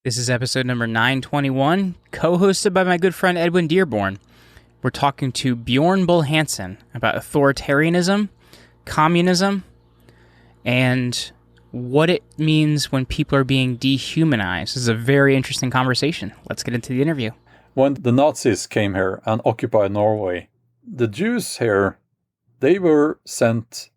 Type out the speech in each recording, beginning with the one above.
This is episode number 921, co-hosted by my good friend Edwin Dearborn. We're talking to Bjorn Bull Hansen about authoritarianism, communism, and what it means when people are being dehumanized. This is a very interesting conversation. Let's get into the interview. When the Nazis came here and occupied Norway, the Jews here, they were sent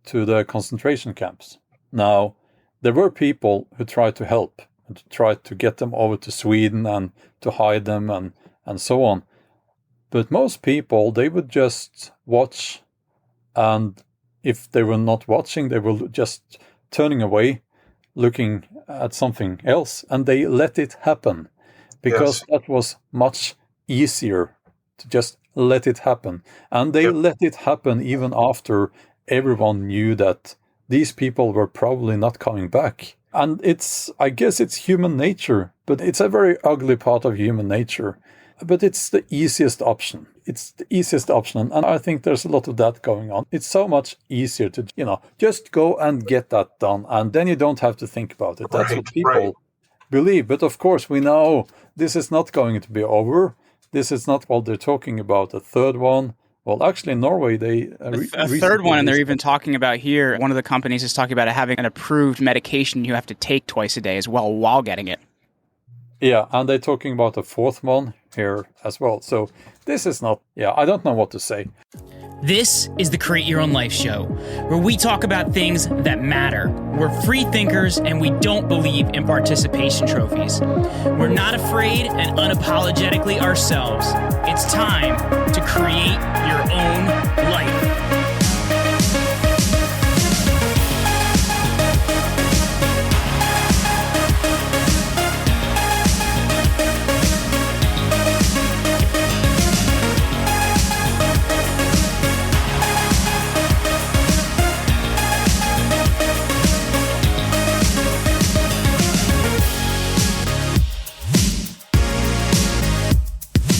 to the concentration camps. Now, there were people who tried to help and to try to get them over to Sweden and to hide them and so on. But most people, they would just watch, and if they were not watching, they were just turning away, looking at something else, and they let it happen because that was much easier to just let it happen. And they let it happen even after everyone knew that these people were probably not coming back. And I guess it's human nature, but it's a very ugly part of human nature. But it's the easiest option. It's the easiest option. And I think there's a lot of that going on. It's so much easier to, just go and get that done. And then you don't have to think about it. That's what people believe. But of course, we know this is not going to be over. This is not what they're talking about. A third one. Well, actually, in Norway, a third one, and they're even talking about here, one of the companies is talking about having an approved medication you have to take twice a day as well while getting it. Yeah, and they're talking about a fourth one here as well. So this is not, I don't know what to say. This is the Create Your Own Life show, where we talk about things that matter. We're free thinkers, and we don't believe in participation trophies. We're not afraid and unapologetically ourselves. It's time to create your own life.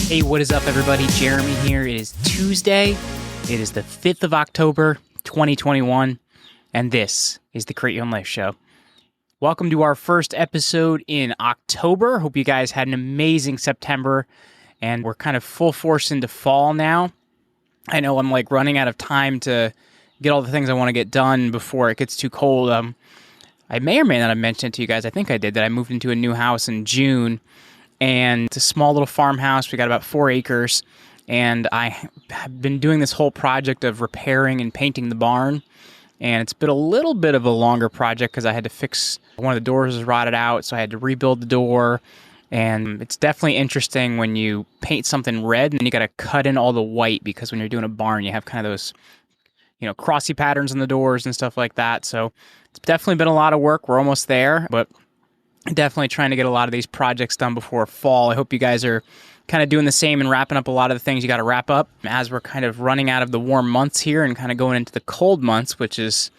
Hey, what is up, everybody? Jeremy here. It is Tuesday. It is the 5th of October, 2021, and this is the Create Your Own Life show. Welcome to our first episode in October. Hope you guys had an amazing September, and we're kind of full force into fall now. I know I'm running out of time to get all the things I want to get done before it gets too cold. I may or may not have mentioned to you guys, I think I did, that I moved into a new house in June. And it's a small little farmhouse. We got about 4 acres. And I have been doing this whole project of repairing and painting the barn. And it's been a little bit of a longer project because I had to fix one of the doors was rotted out. So I had to rebuild the door. And it's definitely interesting when you paint something red and then you got to cut in all the white, because when you're doing a barn, you have kind of those, crossy patterns in the doors and stuff like that. So it's definitely been a lot of work. We're almost there, but definitely trying to get a lot of these projects done before fall. I hope you guys are kind of doing the same and wrapping up a lot of the things you got to wrap up as we're kind of running out of the warm months here and kind of going into the cold months, which is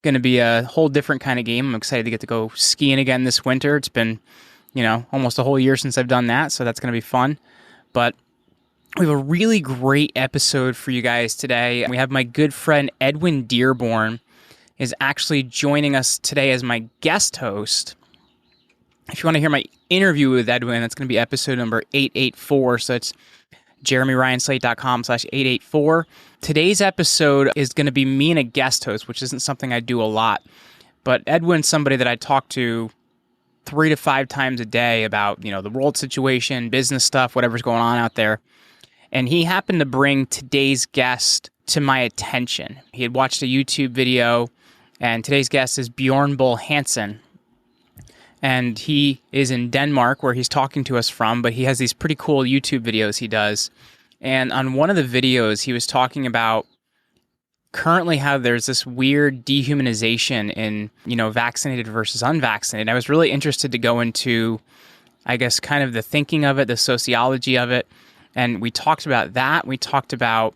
going to be a whole different kind of game. I'm excited to get to go skiing again this winter. It's been, almost a whole year since I've done that, so that's going to be fun. But we have a really great episode for you guys today. We have my good friend Edwin Dearborn is actually joining us today as my guest host. If you want to hear my interview with Edwin, that's going to be episode number 884. So it's jeremyryanslate.com/884. Today's episode is going to be me and a guest host, which isn't something I do a lot. But Edwin's somebody that I talk to 3 to 5 times a day about, the world situation, business stuff, whatever's going on out there. And he happened to bring today's guest to my attention. He had watched a YouTube video, and today's guest is Bjorn Bull Hansen. And he is in Denmark, where he's talking to us from, but he has these pretty cool YouTube videos he does. And on one of the videos, he was talking about currently how there's this weird dehumanization in, vaccinated versus unvaccinated. I was really interested to go into, I guess, kind of the thinking of it, the sociology of it. And we talked about that. We talked about,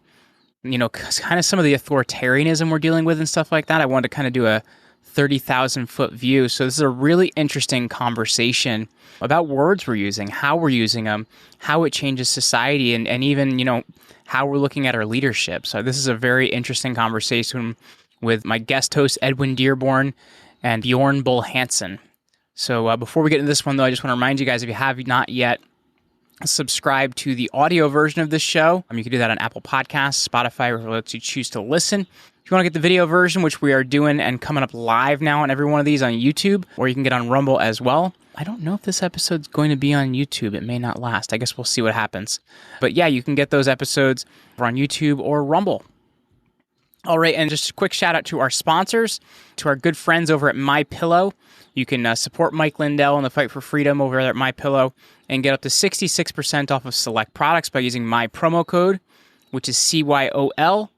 kind of some of the authoritarianism we're dealing with and stuff like that. I wanted to kind of do a 30,000-foot view. So this is a really interesting conversation about words we're using, how we're using them, how it changes society, and even, how we're looking at our leadership. So this is a very interesting conversation with my guest host, Edwin Dearborn, and Bjorn Bull Hansen. So before we get into this one, though, I just want to remind you guys, if you have not yet subscribed to the audio version of this show, you can do that on Apple Podcasts, Spotify, or lets you choose to listen. If you want to get the video version, which we are doing and coming up live now on every one of these on YouTube, or you can get on Rumble as well. I don't know if this episode's going to be on YouTube. It may not last. I guess we'll see what happens. But yeah, you can get those episodes on YouTube or Rumble. All right, and just a quick shout out to our sponsors, to our good friends over at MyPillow. You can support Mike Lindell in the fight for freedom over there at MyPillow and get up to 66% off of select products by using my promo code, which is CYOL,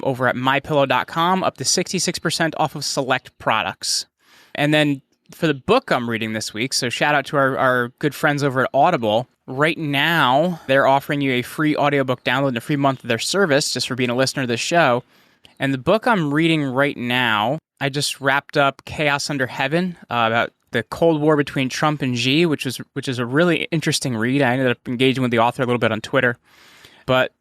over at mypillow.com, up to 66% off of select products. And then for the book I'm reading this week, so shout out to our good friends over at Audible. Right now, they're offering you a free audiobook download and a free month of their service just for being a listener to the show. And the book I'm reading right now, I just wrapped up Chaos Under Heaven, about the Cold War between Trump and Xi, which is a really interesting read. I ended up engaging with the author a little bit on Twitter. But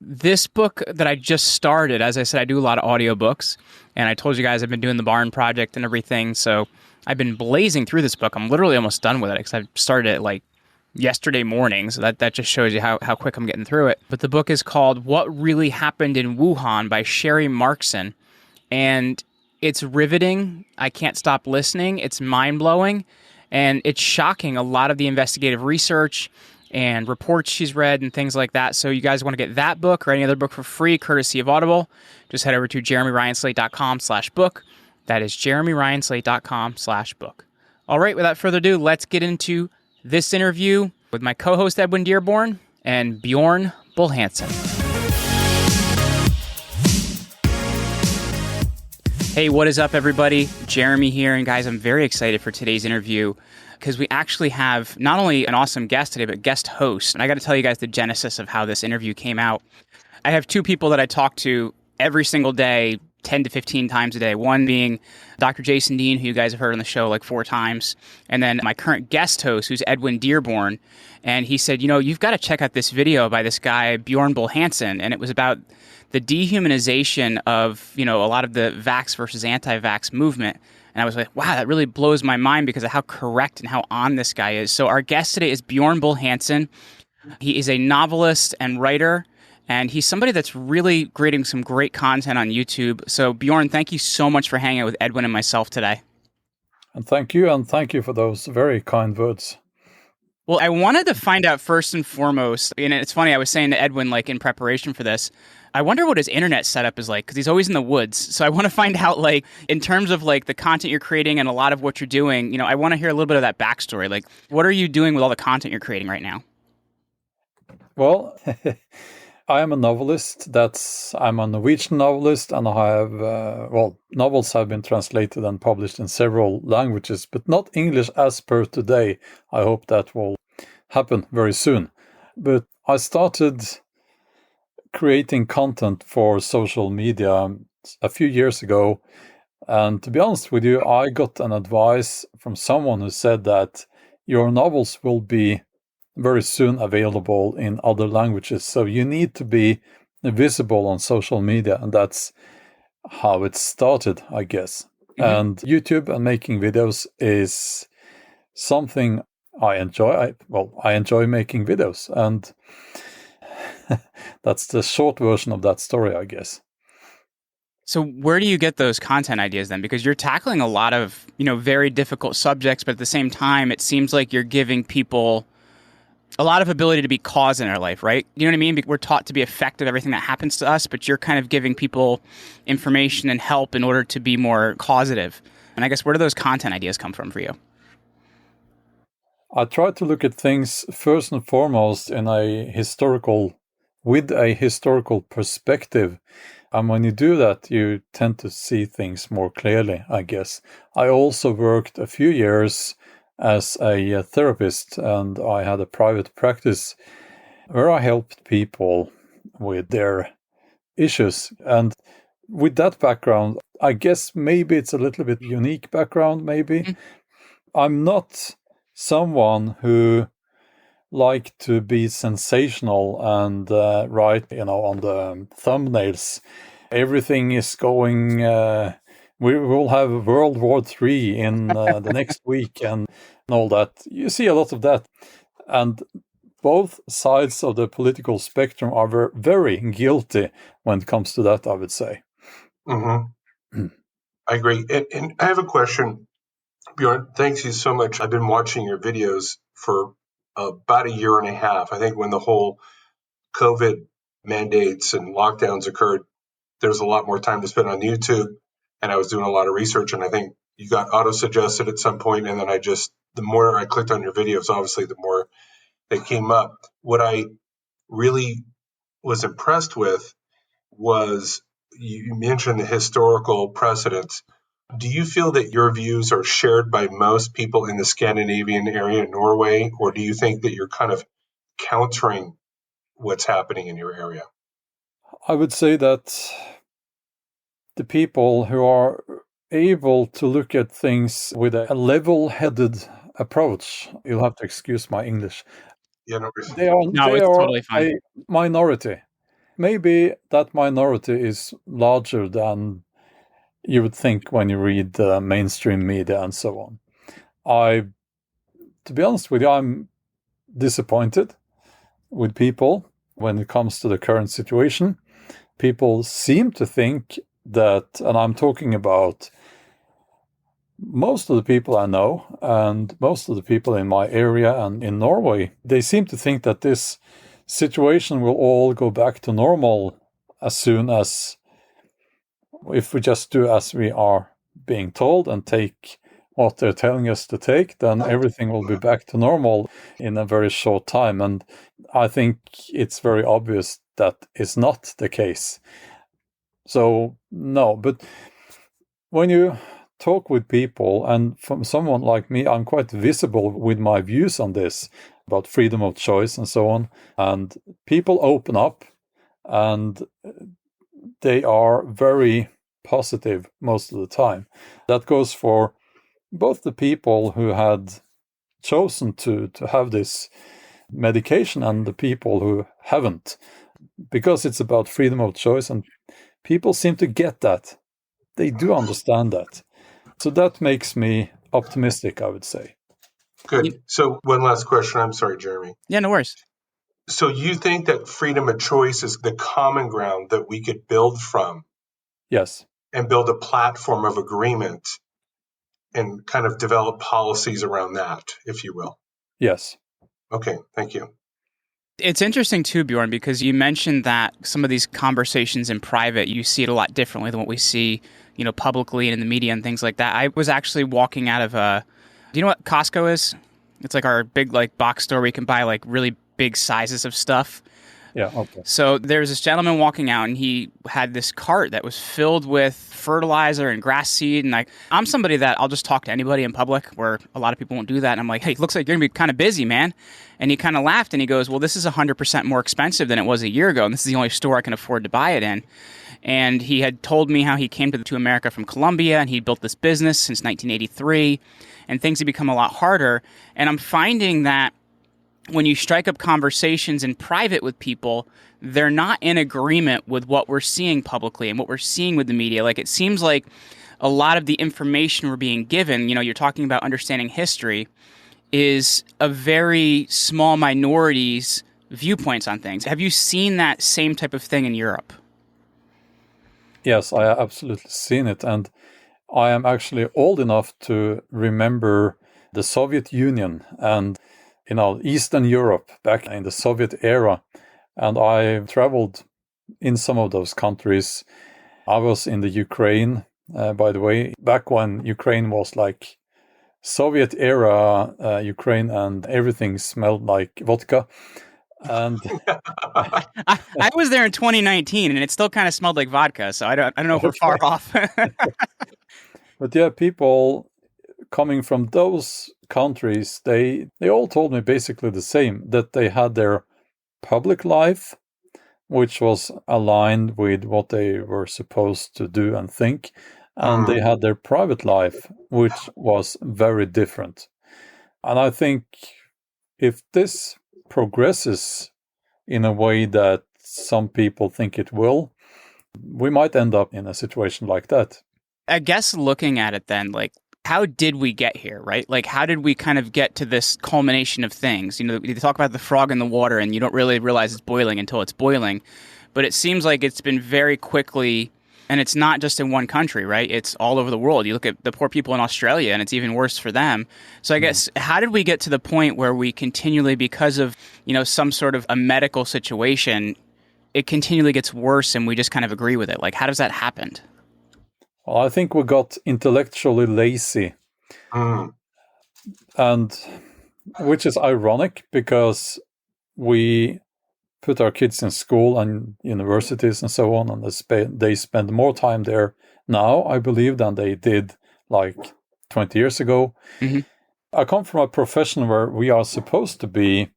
this book that I just started, as I said, I do a lot of audiobooks, and I told you guys I've been doing the Barn Project and everything, so I've been blazing through this book. I'm literally almost done with it because I started it like yesterday morning, so that just shows you how quick I'm getting through it. But the book is called What Really Happened in Wuhan by Sherry Markson, and it's riveting. I can't stop listening. It's mind-blowing, and it's shocking, a lot of the investigative research and reports she's read and things like that. So you guys want to get that book or any other book for free, courtesy of Audible, just head over to jeremyryanslate.com/book. That is jeremyryanslate.com/book. All right, without further ado, let's get into this interview with my co-host Edwin Dearborn and Bjorn Bull-Hansen. Hey, what is up, everybody? Jeremy here, and guys, I'm very excited for today's interview because we actually have not only an awesome guest today, but guest host. And I got to tell you guys the genesis of how this interview came out. I have two people that I talk to every single day, 10 to 15 times a day. One being Dr. Jason Dean, who you guys have heard on the show like 4 times. And then my current guest host, who's Edwin Dearborn. And he said, you've got to check out this video by this guy, Bjorn Bull-Hansen. And it was about the dehumanization of, a lot of the vax versus anti-vax movement. And I was like, wow, that really blows my mind because of how correct and how on this guy is. So our guest today is Bjorn Bull-Hansen. He is a novelist and writer, and he's somebody that's really creating some great content on YouTube. So Bjorn, thank you so much for hanging out with Edwin and myself today. And thank you for those very kind words. Well, I wanted to find out first and foremost, and it's funny, I was saying to Edwin, like in preparation for this, I wonder what his internet setup is like, because he's always in the woods. So I want to find out, like, in terms of like the content you're creating and a lot of what you're doing, I want to hear a little bit of that backstory. Like, what are you doing with all the content you're creating right now? Well, I am a novelist. I'm a Norwegian novelist, and I have, novels have been translated and published in several languages, but not English as per today. I hope that will happen very soon. But I started creating content for social media a few years ago. And to be honest with you, I got an advice from someone who said that your novels will be very soon available in other languages. So you need to be visible on social media. And that's how it started, I guess. Mm-hmm. And YouTube and making videos is something I enjoy. I enjoy making videos. And that's the short version of that story, I guess. So where do you get those content ideas then? Because you're tackling a lot of, very difficult subjects, but at the same time, it seems like you're giving people a lot of ability to be cause in their life, right? You know what I mean? We're taught to be effective, everything that happens to us, but you're kind of giving people information and help in order to be more causative. And I guess where do those content ideas come from for you? I try to look at things first and foremost with a historical perspective. And when you do that, you tend to see things more clearly, I guess. I also worked a few years as a therapist, and I had a private practice where I helped people with their issues. And with that background, I guess maybe it's a little bit unique background, maybe. Mm-hmm. I'm not someone who like to be sensational and write, on the thumbnails, everything is going we will have World War III in the next week and all that. You see a lot of that. And both sides of the political spectrum are very guilty when it comes to that, I would say. Mm-hmm. I agree. And I have a question, Bjorn. Thanks you so much. I've been watching your videos for about a year and a half. I think when the whole COVID mandates and lockdowns occurred, there's a lot more time to spend on YouTube. And I was doing a lot of research, and I think you got auto-suggested at some point, and then the more I clicked on your videos, obviously, the more they came up. What I really was impressed with was you mentioned the historical precedents. Do you feel that your views are shared by most people in the Scandinavian area, Norway, or do you think that you're kind of countering what's happening in your area? I would say that the people who are able to look at things with a level-headed approach, you'll have to excuse my English, Yeah, no, they are totally fine. a minority. Maybe that minority is larger than you would think when you read mainstream media and so on. To be honest with you, I'm disappointed with people when it comes to the current situation. People seem to think that, and I'm talking about most of the people I know and most of the people in my area and in Norway, they seem to think that this situation will all go back to normal as soon as, if we just do as we are being told and take what they're telling us to take, then everything will be back to normal in a very short time. And I think it's very obvious that is not the case. So, no, but when you talk with people, and from someone like me, I'm quite visible with my views on this, about freedom of choice and so on, and people open up, and they are very positive most of the time. That goes for both the people who had chosen to have this medication and the people who haven't, because it's about freedom of choice, and people seem to get that. They do understand that. So that makes me optimistic, I would say. Good. So one last question. I'm sorry, Jeremy. Yeah, no worries. So you think that freedom of choice is the common ground that we could build from? Yes. And build a platform of agreement and kind of develop policies around that, if you will? Yes. Okay, thank you. It's interesting too, Bjorn, because you mentioned that some of these conversations in private, you see it a lot differently than what we see, publicly and in the media and things like that. I was actually walking out of do you know what Costco is? It's like our big box store where you can buy really big sizes of stuff. Yeah, okay. So there's this gentleman walking out, and he had this cart that was filled with fertilizer and grass seed. And I'm somebody that I'll just talk to anybody in public, where a lot of people won't do that. And I'm like, hey, looks like you're going to be kind of busy, man. And he kind of laughed, and he goes, well, this is 100% more expensive than it was a year ago, and this is the only store I can afford to buy it in. And he had told me how he came to America from Colombia, and he built this business since 1983, and things have become a lot harder. And I'm finding that when you strike up conversations in private with people, they're not in agreement with what we're seeing publicly and what we're seeing with the media. It seems like a lot of the information we're being given, you're talking about understanding history, is a very small minority's viewpoints on things. Have you seen that same type of thing in Europe? Yes, I have absolutely seen it. And I am actually old enough to remember the Soviet Union and Eastern Europe back in the Soviet era. And I traveled in some of those countries. I was in the Ukraine, by the way, back when Ukraine was like Soviet era Ukraine, and everything smelled like vodka. And I was there in 2019, and it still kind of smelled like vodka. So I don't know if we're far off. But yeah, people coming from those countries, they all told me basically the same, that they had their public life, which was aligned with what they were supposed to do and think, and they had their private life, which was very different. And I think if this progresses in a way that some people think it will, we might end up in a situation like that. I guess looking at it then, like, how did we get here, right? Like, how did we kind of get to this culmination of things? You know, you talk about the frog in the water and you don't really realize it's boiling until it's boiling. But it seems like it's been very quickly, and it's not just in one country, right? It's all over the world. You look at the poor people in Australia and it's even worse for them. So I guess, how did we get to the point where we continually, because of, some sort of a medical situation, it continually gets worse and we just kind of agree with it? Like, how does that happen? Well, I think we got intellectually lazy, and which is ironic because we put our kids in school and universities and so on, and they spend more time there now, I believe, than they did like 20 years ago. Mm-hmm. I come from a profession where we are supposed to be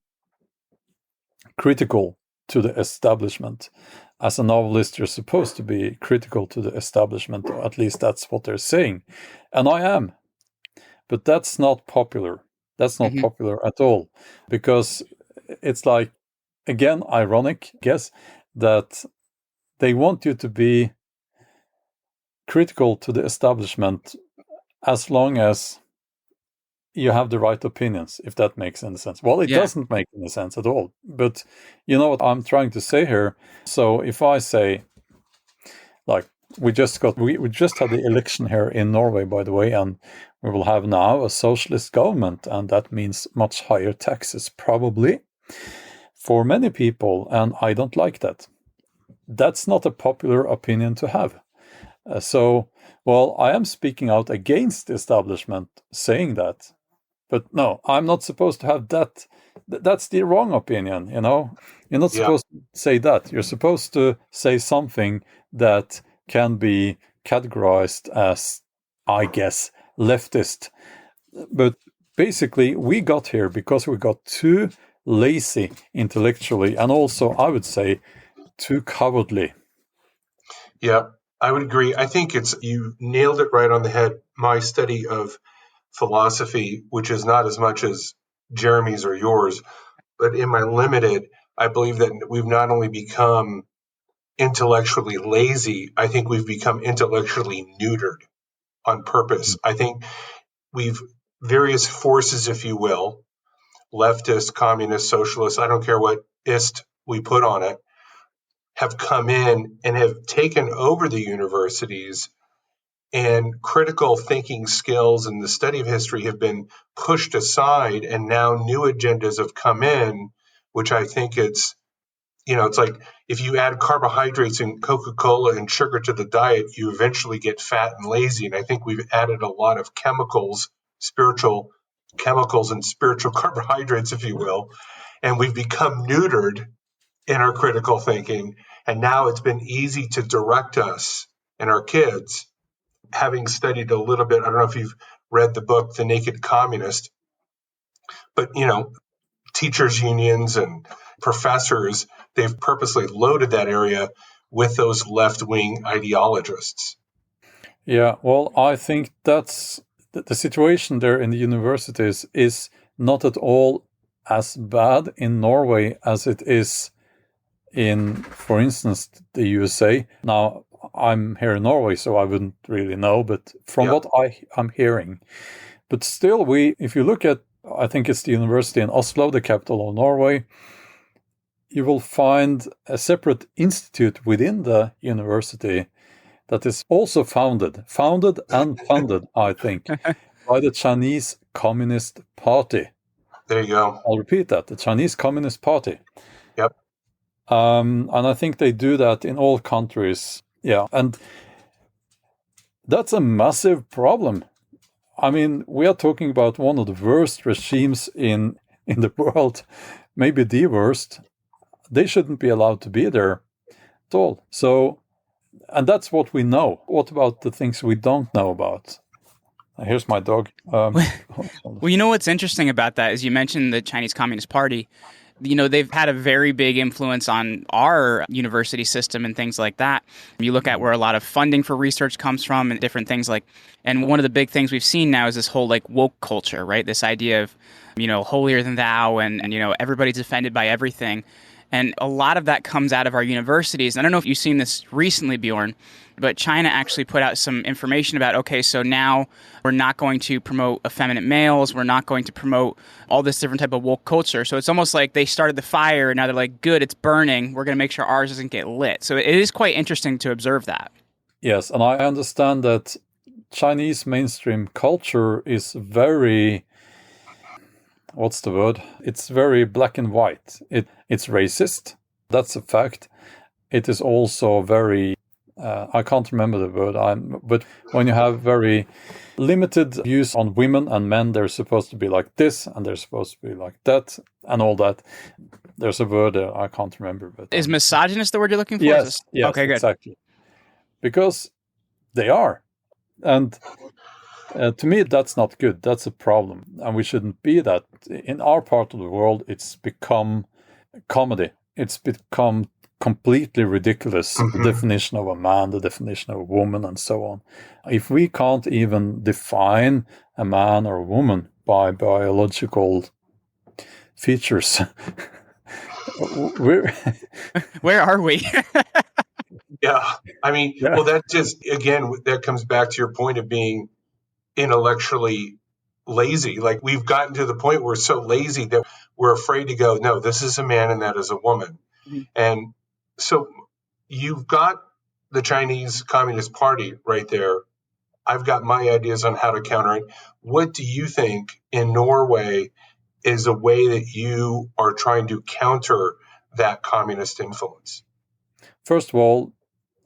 critical to the establishment. As a novelist, you're supposed to be critical to the establishment, or at least that's what they're saying. And I am. But that's not popular. That's not popular at all. Because it's like, again, ironic, I guess, that they want you to be critical to the establishment as long as you have the right opinions, if that makes any sense. Well, it doesn't make any sense at all. But you know what I'm trying to say here? So if I say, like, we just had the election here in Norway, by the way, and we will have now a socialist government, and that means much higher taxes, probably, for many people, and I don't like that. That's not a popular opinion to have. I am speaking out against the establishment saying that. But no, I'm not supposed to have that. That's the wrong opinion, You're not supposed to say that. You're supposed to say something that can be categorized as, I guess, leftist. But basically, we got here because we got too lazy intellectually, and also, I would say, too cowardly. Yeah, I would agree. I think you nailed it right on the head. My study of philosophy, which is not as much as Jeremy's or yours, but in my limited, I believe that we've not only become intellectually lazy, I think we've become intellectually neutered on purpose. I think we've various forces, if you will, leftist, communist, socialist, I don't care what ist we put on it, have come in and have taken over the universities, and critical thinking skills and the study of history have been pushed aside, and now new agendas have come in, which I think it's like if you add carbohydrates and Coca-Cola and sugar to the diet, you eventually get fat and lazy. And I think we've added a lot of spiritual chemicals and spiritual carbohydrates, if you will, and we've become neutered in our critical thinking. And now it's been easy to direct us and our kids. Having studied a little bit, I don't know if you've read the book, The Naked Communist, but, teachers unions and professors, they've purposely loaded that area with those left-wing ideologists. Yeah, well, I think that's the situation there in the universities is not at all as bad in Norway as it is in, for instance, the USA. Now, I'm here in Norway, so I wouldn't really know, but from what I'm hearing. But still, if you look at, I think it's the university in Oslo, the capital of Norway, you will find a separate institute within the university that is also founded and funded, I think, by the Chinese Communist Party. There you go. I'll repeat that, the Chinese Communist Party. Yep. And I think they do that in all countries. Yeah, and that's a massive problem. I mean, we are talking about one of the worst regimes in the world, maybe the worst. They shouldn't be allowed to be there at all. So, and that's what we know. What about the things we don't know about? Here's my dog. Well, what's interesting about that is you mentioned the Chinese Communist Party. They've had a very big influence on our university system and things like that. You look at where a lot of funding for research comes from and different things and one of the big things we've seen now is this whole woke culture, right? This idea of, holier than thou and everybody's offended by everything. And a lot of that comes out of our universities. I don't know if you've seen this recently, Bjorn, but China actually put out some information about, okay, so now we're not going to promote effeminate males. We're not going to promote all this different type of woke culture. So it's almost like they started the fire and now they're like, good, it's burning. We're going to make sure ours doesn't get lit. So it is quite interesting to observe that. Yes, and I understand that Chinese mainstream culture is very, what's the word? It's very black and white. It's racist. That's a fact. It is also very, I can't remember the word, but when you have very limited views on women and men, they're supposed to be like this and they're supposed to be like that and all that. There's a word there, I can't remember. But is misogynist the word you're looking for? Yes, okay, good. Exactly. Because they are. And to me, that's not good. That's a problem. And we shouldn't be that. In our part of the world, it's become comedy. It's become completely ridiculous. The definition of a man, the definition of a woman, and so on. If we can't even define a man or a woman by biological features, where are we? Yeah. I mean, well, that just, again, that comes back to your point of being intellectually lazy. Like, we've gotten to the point where we're so lazy that we're afraid to go, no, this is a man and that is a woman. Mm-hmm. And so you've got the Chinese Communist Party right there. I've got my ideas on how to counter it. What do you think in Norway is a way that you are trying to counter that communist influence? First of all,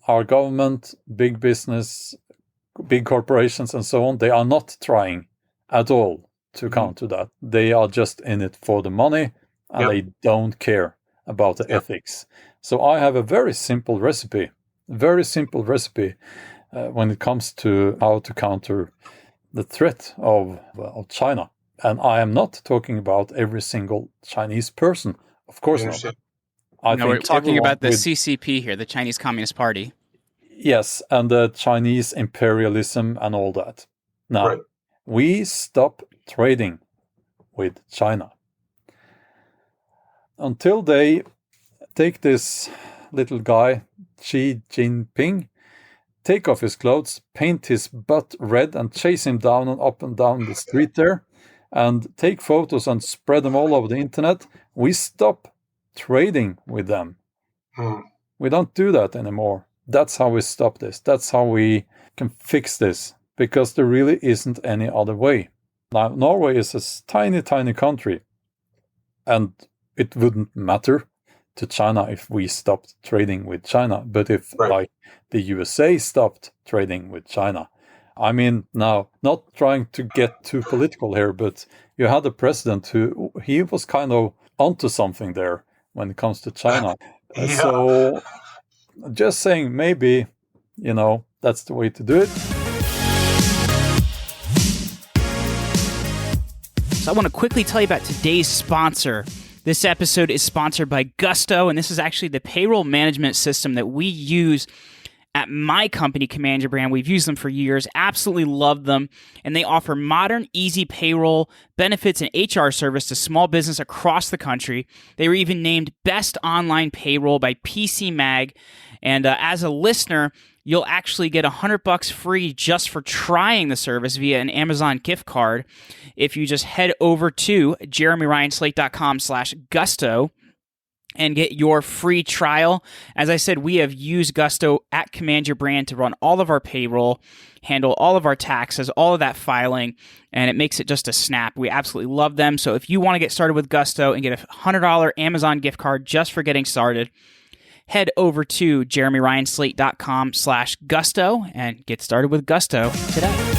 our government, big business, big corporations and so on, they are not trying at all to counter that. They are just in it for the money and they don't care about the ethics. So I have a very simple recipe when it comes to how to counter the threat of China. And I am not talking about every single Chinese person. Of course not. We're talking about the CCP here, the Chinese Communist Party. Yes, and the Chinese imperialism and all that. Now, we stop trading with China until they take this little guy, Xi Jinping, take off his clothes, paint his butt red and chase him down and up and down the street there and take photos and spread them all over the internet. We stop trading with them. We don't do that anymore. That's how we stop this. That's how we can fix this, because there really isn't any other way. Now, Norway is a tiny, tiny country, and it wouldn't matter to China if we stopped trading with China. But if, like, the USA stopped trading with China, I mean, now, not trying to get too political here, but you had a president who, he was kind of onto something there when it comes to China. So just saying, maybe, that's the way to do it. So I want to quickly tell you about today's sponsor. This episode is sponsored by Gusto, and this is actually the payroll management system that we use at my company, Command Your Brand. We've used them for years, absolutely love them, and they offer modern, easy payroll, benefits, and HR service to small business across the country. They were even named Best Online Payroll by PC Mag, and as a listener, you'll actually get $100 free just for trying the service via an Amazon gift card if you just head over to jeremyryanslate.com/gusto and get your free trial. As I said, we have used Gusto at Command Your Brand to run all of our payroll, handle all of our taxes, all of that filing, and it makes it just a snap. We absolutely love them. So if you want to get started with Gusto and get a $100 Amazon gift card just for getting started, head over to jeremyryanslate.com/gusto and get started with Gusto today.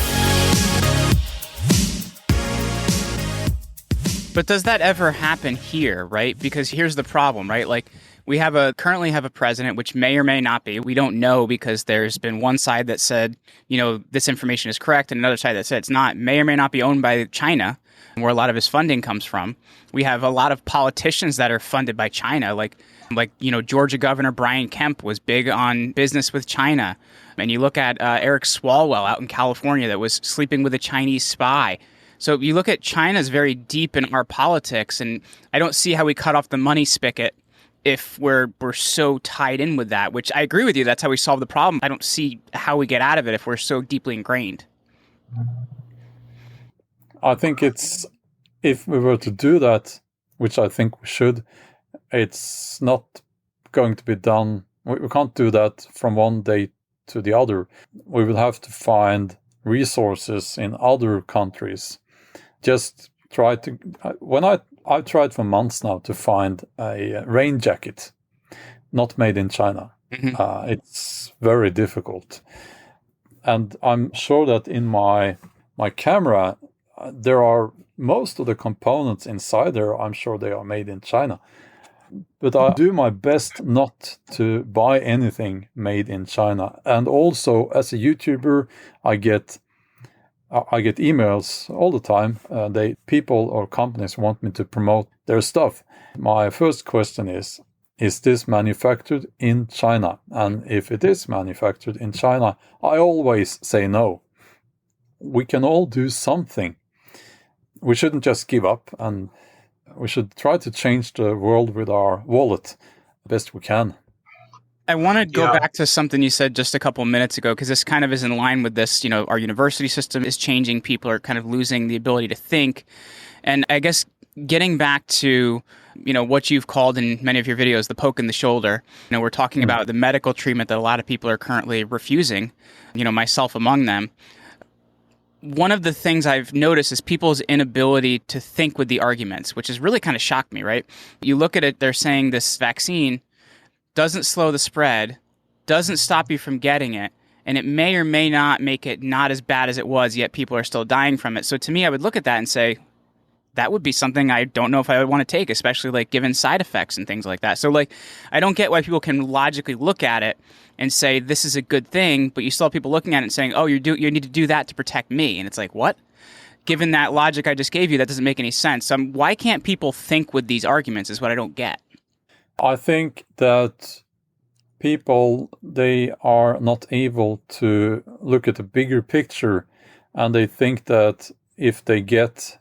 But does that ever happen here, right? Because here's the problem, right? Like, we currently have a president, which may or may not be. We don't know, because there's been one side that said, this information is correct, and another side that said it's not. May or may not be owned by China, where a lot of his funding comes from. We have a lot of politicians that are funded by China, like Georgia Governor Brian Kemp was big on business with China. And you look at Eric Swalwell out in California that was sleeping with a Chinese spy. So you look at China's very deep in our politics, and I don't see how we cut off the money spigot if we're so tied in with that, which I agree with you. That's how we solve the problem. I don't see how we get out of it if we're so deeply ingrained. I think it's, if we were to do that, which I think we should, it's not going to be done. We can't do that from one day to the other. We will have to find resources in other countries. Just try to, I've tried for months now to find a rain jacket not made in China. It's very difficult. And I'm sure that in my camera, there are most of the components inside there, I'm sure they are made in China. But I do my best not to buy anything made in China. And also, as a YouTuber, I get emails all the time. People or companies want me to promote their stuff. My first question is this manufactured in China? And if it is manufactured in China, I always say no. We can all do something. We shouldn't just give up, and we should try to change the world with our wallet best we can. I want to go back to something you said just a couple of minutes ago, because this kind of is in line with this. Our university system is changing. People are kind of losing the ability to think. And I guess getting back to, what you've called in many of your videos, the poke in the shoulder. We're talking about the medical treatment that a lot of people are currently refusing, myself among them. One of the things I've noticed is people's inability to think with the arguments, which has really kind of shocked me, right? You look at it, they're saying this vaccine doesn't slow the spread, doesn't stop you from getting it, and it may or may not make it not as bad as it was, yet people are still dying from it. So to me, I would look at that and say, that would be something I don't know if I would want to take, especially given side effects and things like that. So I don't get why people can logically look at it and say this is a good thing, but you still have people looking at it and saying, oh, you need to do that to protect me. And it's like, what? Given that logic I just gave you, that doesn't make any sense. Why can't people think with these arguments is what I don't get. I think that people, they are not able to look at the bigger picture, and they think that if they get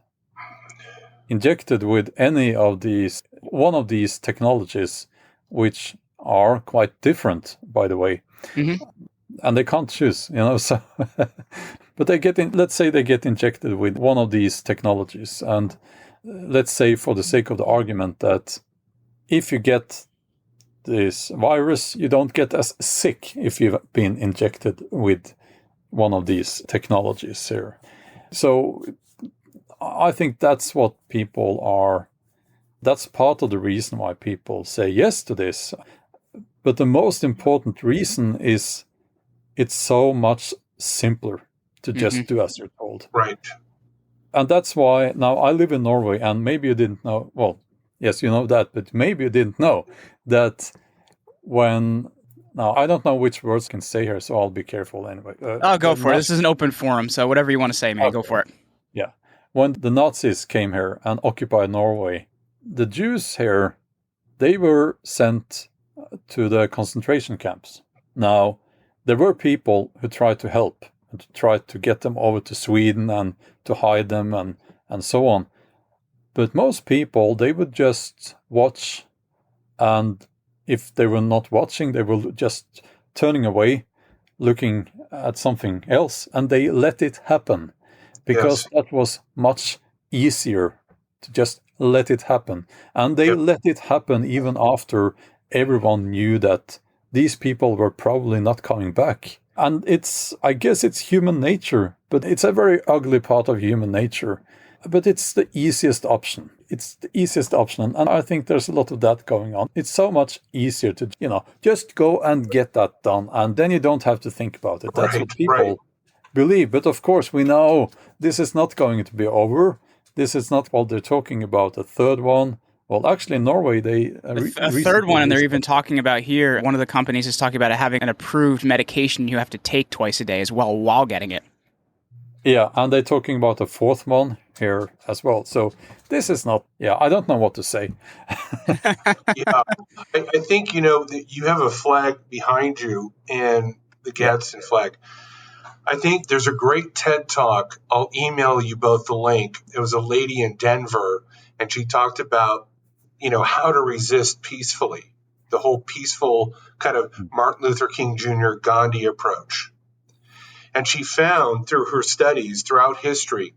injected with one of these technologies, which are quite different, by the way, and they can't choose, so, but let's say they get injected with one of these technologies, and let's say for the sake of the argument that if you get this virus, you don't get as sick if you've been injected with one of these technologies here. So I think that's what that's part of the reason why people say yes to this. But the most important reason is it's so much simpler to just do as you're told. Right. And that's why now I live in Norway, and maybe you didn't know, well, yes, you know that, but maybe you didn't know that now I don't know which words I can say here, so I'll be careful anyway. I'll go for it. This is an open forum, so whatever you want to say, man, go for it. Yeah. When the Nazis came here and occupied Norway, the Jews here, they were sent to the concentration camps. Now, there were people who tried to help and to try to get them over to Sweden and to hide them and so on. But most people, they would just watch, and if they were not watching, they were just turning away, looking at something else, and they let it happen. Because that was much easier to just let it happen. And they let it happen even after everyone knew that these people were probably not coming back. And I guess it's human nature, but it's a very ugly part of human nature. But it's the easiest option. And I think there's a lot of that going on. It's so much easier to, just go and get that done. And then you don't have to think about it. That's what people believe. But of course, we know this is not going to be over. This is not what they're talking about. A third one. Well, actually, in Norway, a third one, and they're even talking about here, one of the companies is talking about having an approved medication you have to take twice a day as well while getting it. Yeah, and they're talking about a fourth one here as well. So this is not, I don't know what to say. I think, that you have a flag behind you, and the Gadsden flag. I think there's a great TED Talk. I'll email you both the link. It was a lady in Denver, and she talked about how to resist peacefully, the whole peaceful kind of Martin Luther King Jr. Gandhi approach. And she found through her studies throughout history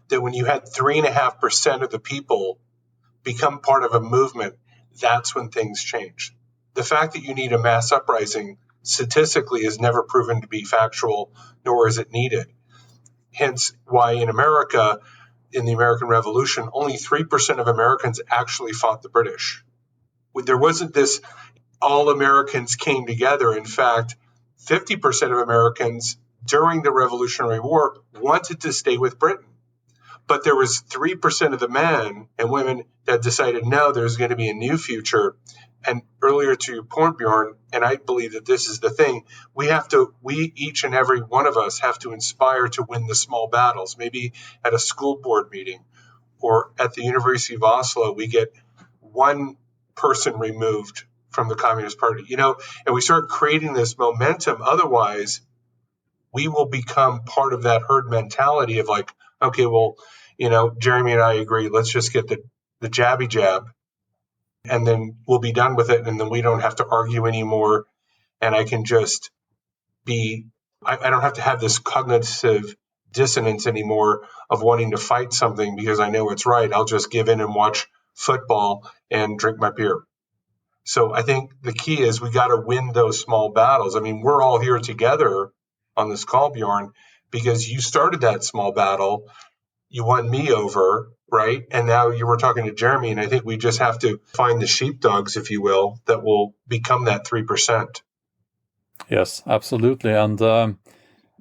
that when you had 3.5% of the people become part of a movement, that's when things change. The fact that you need a mass uprising statistically is never proven to be factual, nor is it needed. Hence why in America, in the American Revolution, only 3% of Americans actually fought the British. There wasn't this all Americans came together. In fact, 50% of Americans during the Revolutionary War wanted to stay with Britain. But there was 3% of the men and women that decided, no, there's going to be a new future. And earlier to your point, Bjorn, and I believe that this is the thing, we each and every one of us have to inspire to win the small battles. Maybe at a school board meeting or at the University of Oslo, we get one person removed from the Communist Party, and we start creating this momentum. Otherwise, we will become part of that herd mentality of like, okay, well, Jeremy and I agree, let's just get the jabby jab and then we'll be done with it. And then we don't have to argue anymore. And I can just I don't have to have this cognitive dissonance anymore of wanting to fight something because I know it's right. I'll just give in and watch football and drink my beer. So I think the key is we got to win those small battles. I mean, we're all here together on this call, Bjorn, because you started that small battle. You won me over, right? And now you were talking to Jeremy, and I think we just have to find the sheepdogs, if you will, that will become that 3%. Yes, absolutely. And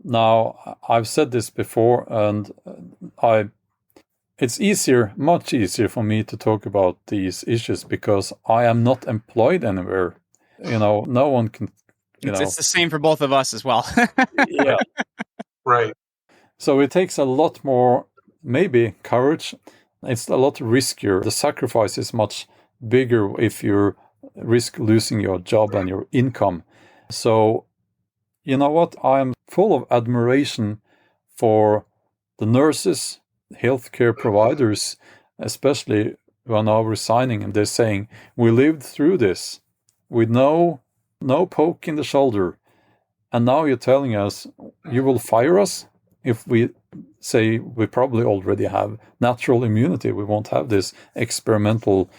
now I've said this before, and it's much easier for me to talk about these issues because I am not employed anywhere. No one can. It's the same for both of us as well. Yeah, right. So it takes a lot more, maybe courage. It's a lot riskier. The sacrifice is much bigger if you risk losing your job and your income. So, you know what? I am full of admiration for the nurses, healthcare providers, especially who are now resigning, and they're saying, we lived through this with no poke in the shoulder. And now you're telling us you will fire us if we say we probably already have natural immunity. We won't have this experimental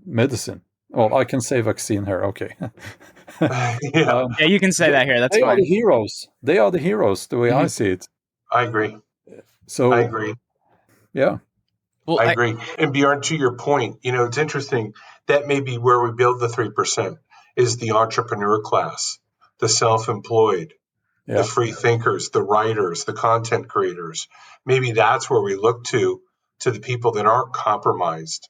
medicine. Well, I can say vaccine here. Okay. Yeah, you can say that here. That's fine. They are the heroes. They are the heroes, the way I see it. I agree. So I agree. Yeah. Well, I agree. And Bjorn, to your point, it's interesting. That may be where we build the 3% is the entrepreneur class, the self-employed, the free thinkers, the writers, the content creators. Maybe that's where we look to the people that aren't compromised.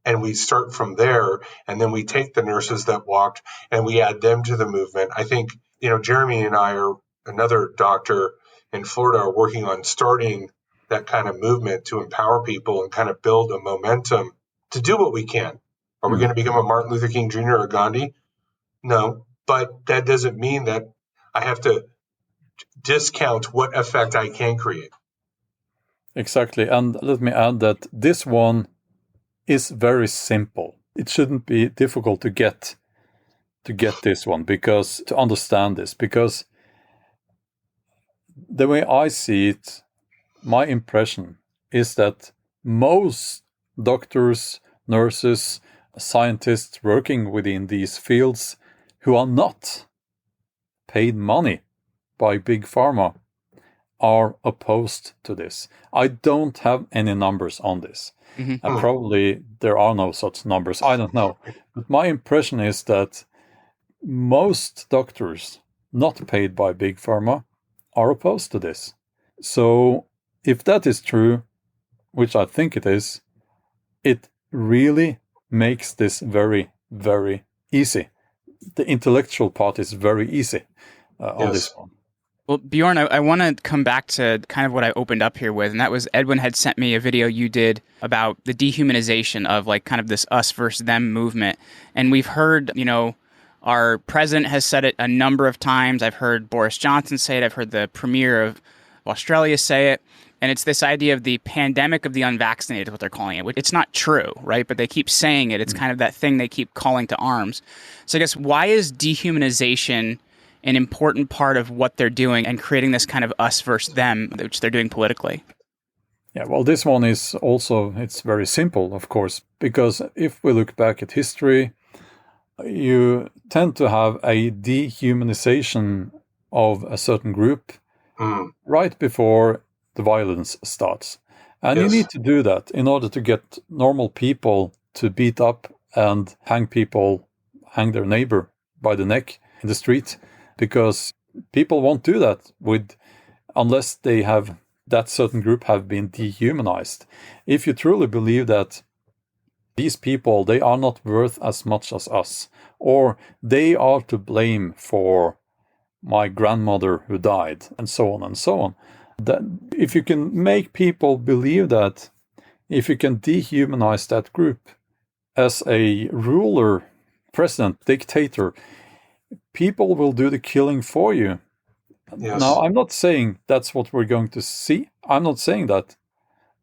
And we start from there, and then we take the nurses that walked and we add them to the movement. I think, Jeremy and I are another doctor in Florida are working on starting that kind of movement to empower people and kind of build a momentum to do what we can. Are we going to become a Martin Luther King Jr. or Gandhi? No, but that doesn't mean that I have to discount what effect I can create. Exactly. And let me add that this one is very simple. It shouldn't be difficult to get this one, because to understand this, because the way I see it, my impression is that most doctors, nurses, scientists working within these fields who are not paid money by big pharma are opposed to this. I don't have any numbers on this. And probably there are no such numbers. I don't know. But my impression is that most doctors not paid by big pharma are opposed to this. So if that is true, which I think it is, it really makes this very, very easy. The intellectual part is very easy on this one. Well, Bjorn, I want to come back to kind of what I opened up here with, and that was Edwin had sent me a video you did about the dehumanization of like kind of this us versus them movement. And we've heard, our president has said it a number of times. I've heard Boris Johnson say it. I've heard the premier of Australia say it. And it's this idea of the pandemic of the unvaccinated, what they're calling it. It's not true, right? But they keep saying it. It's kind of that thing they keep calling to arms. So I guess, why is dehumanization an important part of what they're doing and creating this kind of us versus them, which they're doing politically? Yeah, well, this one is also, it's very simple, of course, because if we look back at history, you tend to have a dehumanization of a certain group right before the violence starts. And you need to do that in order to get normal people to beat up and hang their neighbor by the neck in the street, because people won't do that unless they have that certain group have been dehumanized. If you truly believe that these people, they are not worth as much as us, or they are to blame for my grandmother who died, and so on, that if you can make people believe that, if you can dehumanize that group as a ruler, president, dictator, people will do the killing for you. Yes. Now, I'm not saying that's what we're going to see. I'm not saying that.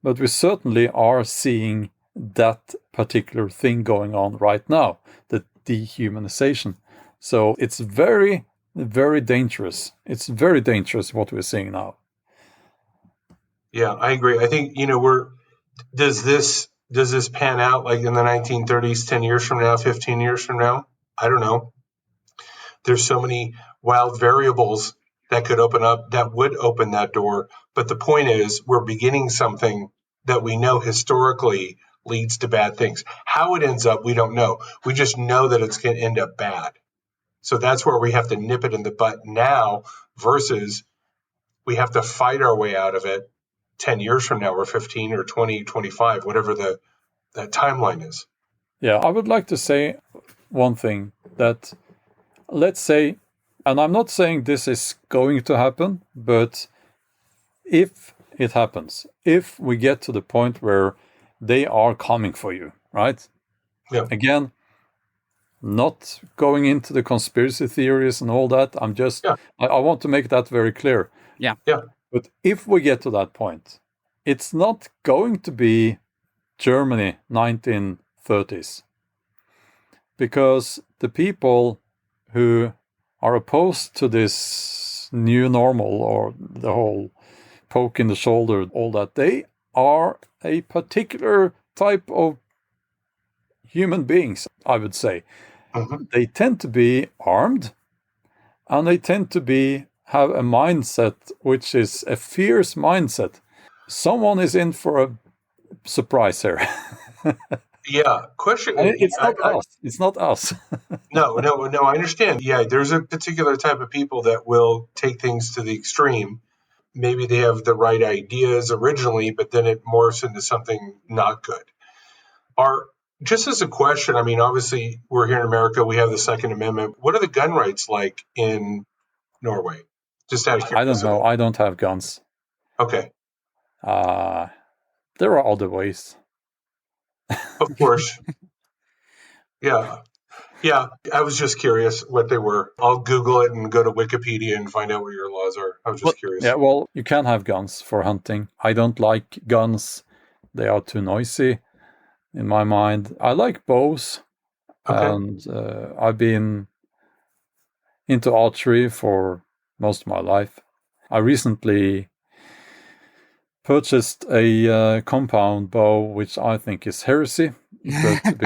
But we certainly are seeing that particular thing going on right now, the dehumanization. So it's very, very dangerous. It's very dangerous what we're seeing now. Yeah, I agree. I think, does this pan out like in the 1930s, 10 years from now, 15 years from now? I don't know. There's so many wild variables that would open that door. But the point is, we're beginning something that we know historically leads to bad things. How it ends up, we don't know. We just know that it's going to end up bad. So that's where we have to nip it in the butt now versus we have to fight our way out of it 10 years from now, or 15 or 20, 25, whatever the timeline is. Yeah, I would like to say one thing, that let's say, and I'm not saying this is going to happen, but if it happens, if we get to the point where they are coming for you, right? Yeah. Again, not going into the conspiracy theories and all that. I'm just, I want to make that very clear. Yeah. But if we get to that point, it's not going to be Germany 1930s, because the people who are opposed to this new normal, or the whole poke in the shoulder, all that, they are a particular type of human beings, I would say. Mm-hmm. They tend to be armed, and they tend to have a mindset which is a fierce mindset. Someone is in for a surprise here. Yeah. Question. It's not us. It's not us. No, I understand. Yeah, there's a particular type of people that will take things to the extreme. Maybe they have the right ideas originally, but then it morphs into something not good. Just as a question, I mean, obviously, we're here in America. We have the Second Amendment. What are the gun rights like in Norway? Just out of curiosity. I don't know. I don't have guns. Okay. There are other ways. Of course. Yeah. I was just curious what they were. I'll Google it and go to Wikipedia and find out what your laws are. I was just curious. Yeah, well, you can have guns for hunting. I don't like guns. They are too noisy in my mind. I like bows. Okay. And I've been into archery for most of my life. I recently purchased a compound bow, which I think is heresy, but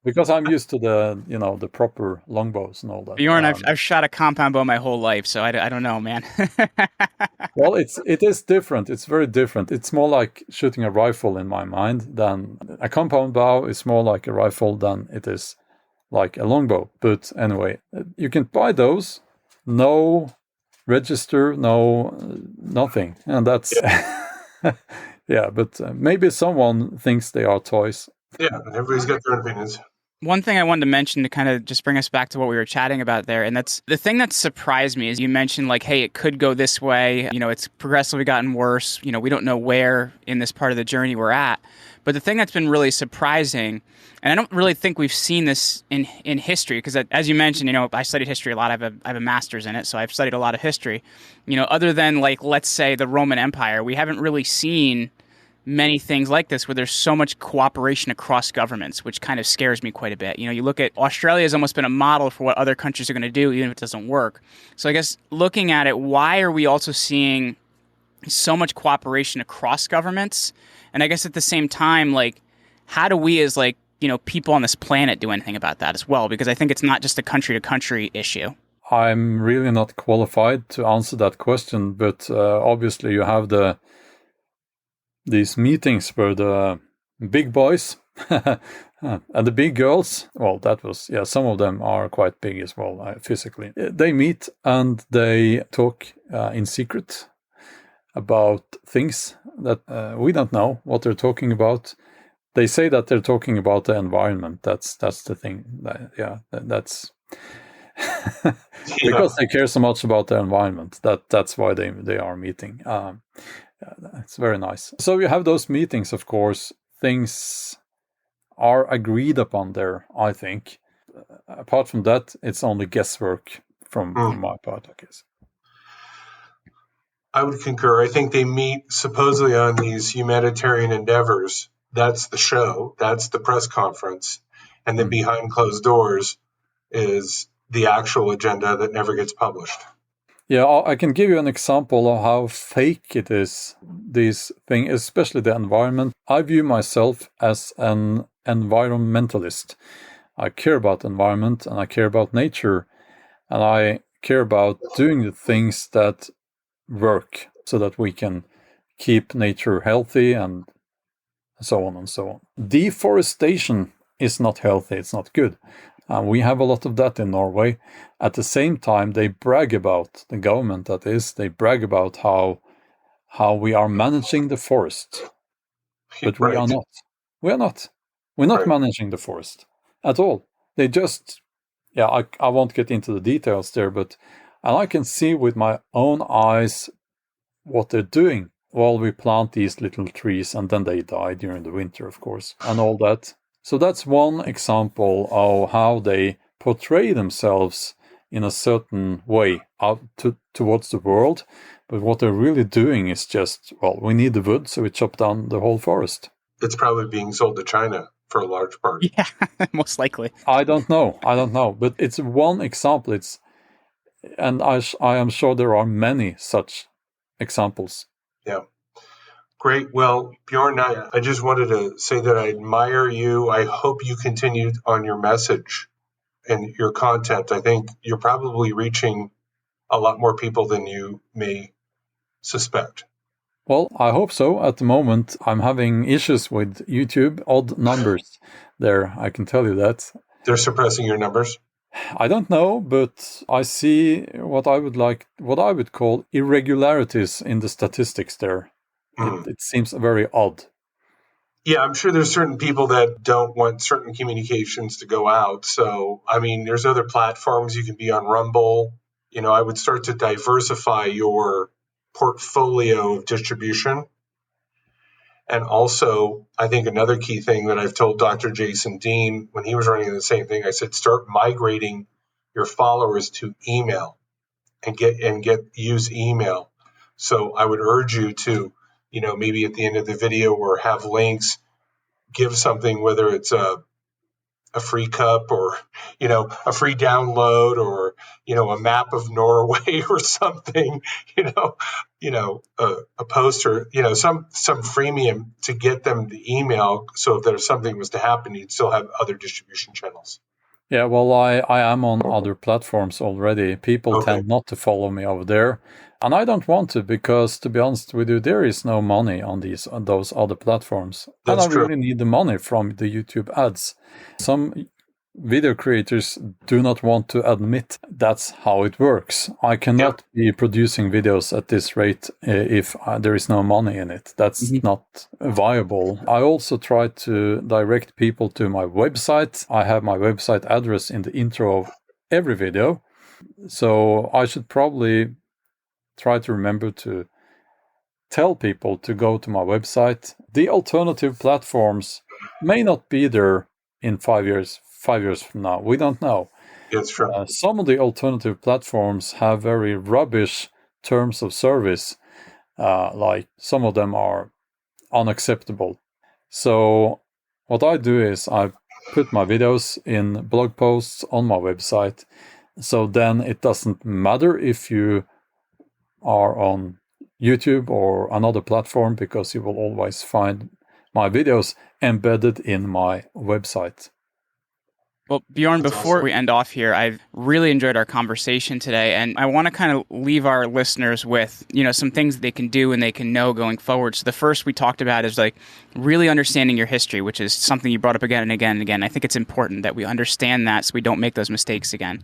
because I'm used to the proper longbows and all that. Bjorn, I've shot a compound bow my whole life, so I don't know, man. Well, it is different. It's very different. It's more like shooting a rifle in my mind than a compound bow is more like a rifle than it is like a longbow. But anyway, you can buy those, no register, no nothing, and that's. Yeah, but maybe someone thinks they are toys. Yeah, everybody's got their opinions. One thing I wanted to mention to kind of just bring us back to what we were chatting about there, and that's the thing that surprised me is you mentioned like, hey, it could go this way. It's progressively gotten worse. We don't know where in this part of the journey we're at. But the thing that's been really surprising, and I don't really think we've seen this in history, because as you mentioned, I studied history a lot. I have a master's in it, so I've studied a lot of history. Other than let's say the Roman Empire, we haven't really seen many things like this where there's so much cooperation across governments, which kind of scares me quite a bit. You look at Australia has almost been a model for what other countries are going to do, even if it doesn't work. So I guess looking at it, why are we also seeing so much cooperation across governments? And I guess at the same time, how do we as people on this planet do anything about that as well? Because I think it's not just a country to country issue. I'm really not qualified to answer that question, but obviously you have these meetings where the big boys and the big girls, well, some of them are quite big as well, physically. They meet and they talk in secret about things that we don't know what they're talking about. They say that they're talking about the environment. That's the thing. That's because they care so much about the environment. That's why they are meeting. It's very nice. So you have those meetings, of course. Things are agreed upon there, I think. Apart from that, it's only guesswork from my part, I guess. I would concur. I think they meet supposedly on these humanitarian endeavors. That's the show. That's the press conference. And then behind closed doors is the actual agenda that never gets published. Yeah, I can give you an example of how fake it is, this thing, especially the environment. I view myself as an environmentalist. I care about the environment and I care about nature. And I care about doing the things that work so that we can keep nature healthy and so on and so on. Deforestation is not healthy, it's not good. We have a lot of that in Norway. At the same time, they brag about, the government that is, they brag about how we are managing the forest. But we are not. We are not. We're not managing the forest at all. They just, I won't get into the details there, but I can see with my own eyes what they're doing. Well, we plant these little trees and then they die during the winter, of course, and all that. So that's one example of how they portray themselves in a certain way out towards the world. But what they're really doing is just, we need the wood, so we chop down the whole forest. It's probably being sold to China for a large part. Yeah, most likely. I don't know. But it's one example. And I am sure there are many such examples. Yeah. Great. Well, Bjorn, I just wanted to say that I admire you. I hope you continued on your message and your content. I think you're probably reaching a lot more people than you may suspect. Well, I hope so. At the moment, I'm having issues with YouTube, odd numbers there. I can tell you that. They're suppressing your numbers? I don't know, but I see what I would call irregularities in the statistics there. It seems very odd. Yeah, I'm sure there's certain people that don't want certain communications to go out. So, there's other platforms. You can be on Rumble. I would start to diversify your portfolio of distribution. And also, I think another key thing that I've told Dr. Jason Dean when he was running the same thing, I said, start migrating your followers to email and use email. So I would urge you to, maybe at the end of the video or have links, give something, whether it's a free cup or, a free download or, a map of Norway or something, a poster, some freemium to get them the email. So if there's something was to happen, you'd still have other distribution channels. Yeah, well, I am on other platforms already. People tend not to follow me over there. And I don't want to because, to be honest with you, there is no money on those other platforms. That's and I really need the money from the YouTube ads. Some video creators do not want to admit that's how it works. I cannot be producing videos at this rate if there is no money in it. That's not viable. I also try to direct people to my website. I have my website address in the intro of every video. So I should probably try to remember to tell people to go to my website. The alternative platforms may not be there in 5 years from now. We don't know. That's true. Some of the alternative platforms have very rubbish terms of service, like some of them are unacceptable. So what I do is I put my videos in blog posts on my website. So then it doesn't matter if you are on YouTube or another platform, because you will always find my videos embedded in my website. Well, Bjorn, That's before awesome. we end off here, I've really enjoyed our conversation today, and I want to kind of leave our listeners with, some things that they can do and they can know going forward. So the first we talked about is like really understanding your history, which is something you brought up again and again and again. I think it's important that we understand that so we don't make those mistakes again.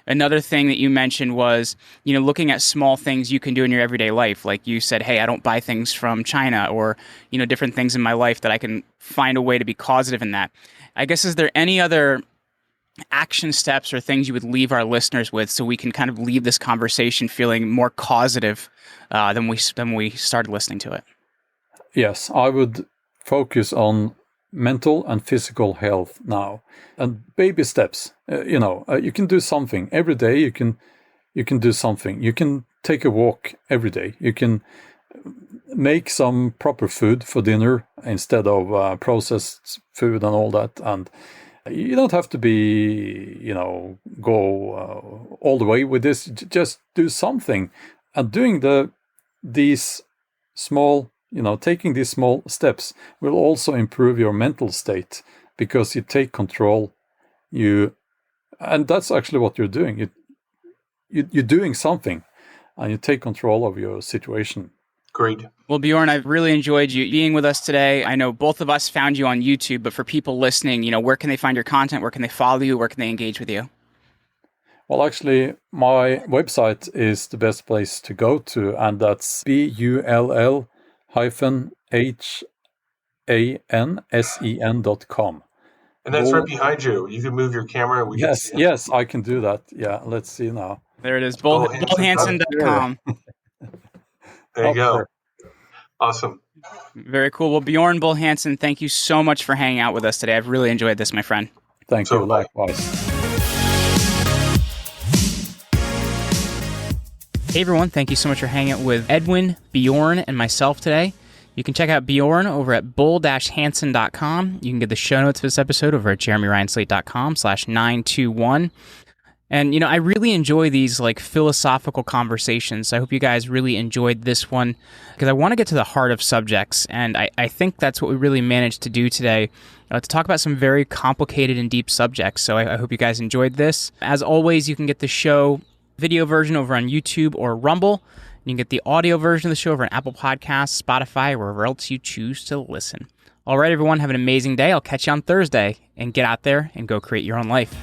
Another thing that you mentioned was, looking at small things you can do in your everyday life. Like you said, hey, I don't buy things from China, or, different things in my life that I can find a way to be causative in that. I guess, is there any other action steps or things you would leave our listeners with so we can kind of leave this conversation feeling more causative than we started listening to it? Yes, I would focus on mental and physical health now, and baby steps. You can do something every day. You can do something. You can take a walk every day. You can make some proper food for dinner instead of processed food and all that. And you don't have to be, go all the way with this. Just do something, and doing these small. Taking these small steps will also improve your mental state, because you take control. And that's actually what you're doing. You're doing something, and you take control of your situation. Great. Well, Bjorn, I've really enjoyed you being with us today. I know both of us found you on YouTube, but for people listening, where can they find your content? Where can they follow you? Where can they engage with you? Well, actually, my website is the best place to go to, and that's bull-hansen.com. And that's right behind you. You can move your camera. And we can see it. Yes, I can do that. Yeah, let's see now. There it is, bullhansen.com. There you go. Awesome. Very cool. Well, Bjorn Bull Hansen, thank you so much for hanging out with us today. I've really enjoyed this, my friend. Thank you. Likewise. Hey, everyone. Thank you so much for hanging out with Edwin, Bjorn, and myself today. You can check out Bjorn over at bull-hansen.com. You can get the show notes for this episode over at jeremyryanslate.com/921. And, I really enjoy these philosophical conversations. I hope you guys really enjoyed this one, because I want to get to the heart of subjects. And I think that's what we really managed to do today, to talk about some very complicated and deep subjects. So I hope you guys enjoyed this. As always, you can get the show video version over on YouTube or Rumble. You can get the audio version of the show over on Apple Podcasts, Spotify, or wherever else you choose to listen. All right, everyone, have an amazing day. I'll catch you on Thursday, and get out there and go create your own life.